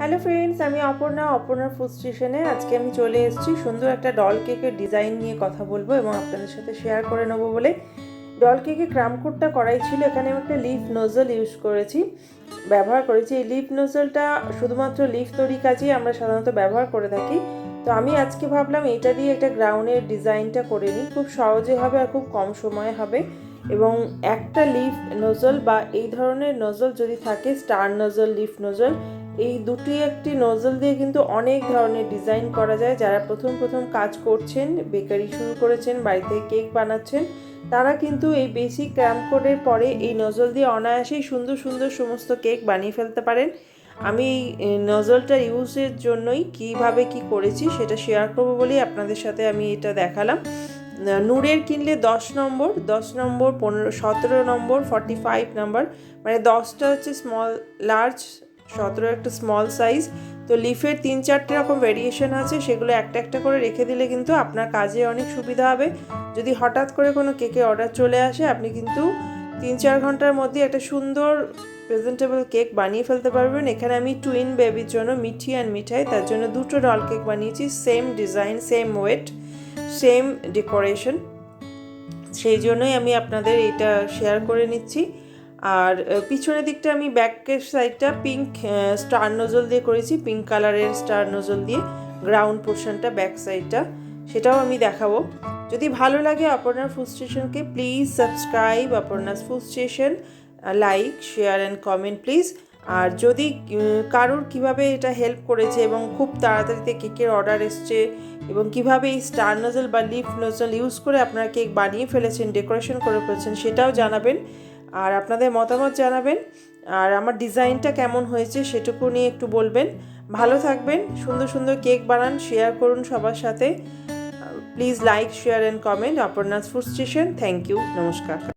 Hello friends, আমি অপর্ণার food স্টেশনে আজকে আমি চলে এসেছি সুন্দর একটা ডল কেকের ডিজাইন নিয়ে কথা বলবো এবং আপনাদের সাথে শেয়ার করে নেবো বলে। ডল কেকে ক্রাম কোটটা করাই ছিল। এখানে আমি একটা লিফ নোজল ব্যবহার করেছি। এই লিফ নোজলটা শুধুমাত্র লিফ তৈরি কাজেই আমরা সাধারণত ব্যবহার করে থাকি। তো আমি আজকে ভাবলাম এটা দিয়ে একটা গ্রাউন্ডের ডিজাইনটা করে নিই, খুব সহজে হবে আর খুব কম সময়ে হবে। এবং একটা লিফ নোজল বা এই ধরনের নোজল যদি থাকে, স্টার নোজল, লিফ নোজল, এই দুটি একটি নোজল দিয়ে কিন্তু অনেক ধরনের ডিজাইন করা যায়। যারা প্রথম কাজ করছেন, বেকারি শুরু করেছেন, বাড়িতে কেক বানাচ্ছেন, তারা কিন্তু এই বেসিক ক্রাম কোডের পরে এই নোজল দিয়ে অনায়াসেই সুন্দর সুন্দর সমস্ত কেক বানিয়ে ফেলতে পারেন। আমি এই নজলটার ইউজের জন্যই কিভাবে কি করেছি সেটা শেয়ার করবো বলেই আপনাদের সাথে আমি এটা দেখালাম। নূরের কিনলে 10 নম্বর, 15, 17 নম্বর, 45 নম্বর, মানে 10টা হচ্ছে স্মল, লার্জ, 17 একটা স্মল সাইজ। তো লিফের 3-4টে রকম ভেরিয়েশন আছে, সেগুলো একটা একটা করে রেখে দিলে কিন্তু আপনার কাজে অনেক সুবিধা হবে। যদি হঠাৎ করে কোনো কেকের অর্ডার চলে আসে, আপনি কিন্তু 3-4 ঘন্টার মধ্যে একটা সুন্দর প্রেজেন্টেবল কেক বানিয়ে ফেলতে পারবেন। এখানে আমি টুইন বেবির জন্য মিঠি অ্যান্ড মিঠাই, তার জন্য দুটো ডল কেক বানিয়েছি, same design, same wait, same decoration. সেই জন্যই আমি আপনাদের এটা শেয়ার করে নিচ্ছি। আর পিছনের দিকটা আমি ব্যাকের সাইডটা পিঙ্ক স্টার নোজল দিয়ে করেছি, পিঙ্ক কালারের স্টার নোজল দিয়ে গ্রাউন্ড পোর্শনটা, ব্যাক সাইডটা, সেটাও আমি দেখাবো। যদি ভালো লাগে অপর্ণার ফুড স্টেশনকে, please subscribe Aparna's food station, like, share and comment please. আর যদি কারোর কিভাবে এটা হেল্প করেছে এবং খুব তাড়াতাড়িতে কেকের অর্ডার এসছে এবং কিভাবে এই স্টার নোজল বা লিফ নোজল ইউজ করে আপনারা কেক বানিয়ে ফেলেছেন, ডেকোরেশন করে ফেলেছেন, সেটাও জানাবেন। আর আপনাদের মতামত জানাবেন। আর আমার ডিজাইনটা কেমন হয়েছে সেটুকু নিয়ে একটু বলবেন। ভালো থাকবেন, সুন্দর সুন্দর কেক বানান, শেয়ার করুন সবার সাথে। Please like, share and comment Aparna's food station. Thank you, নমস্কার।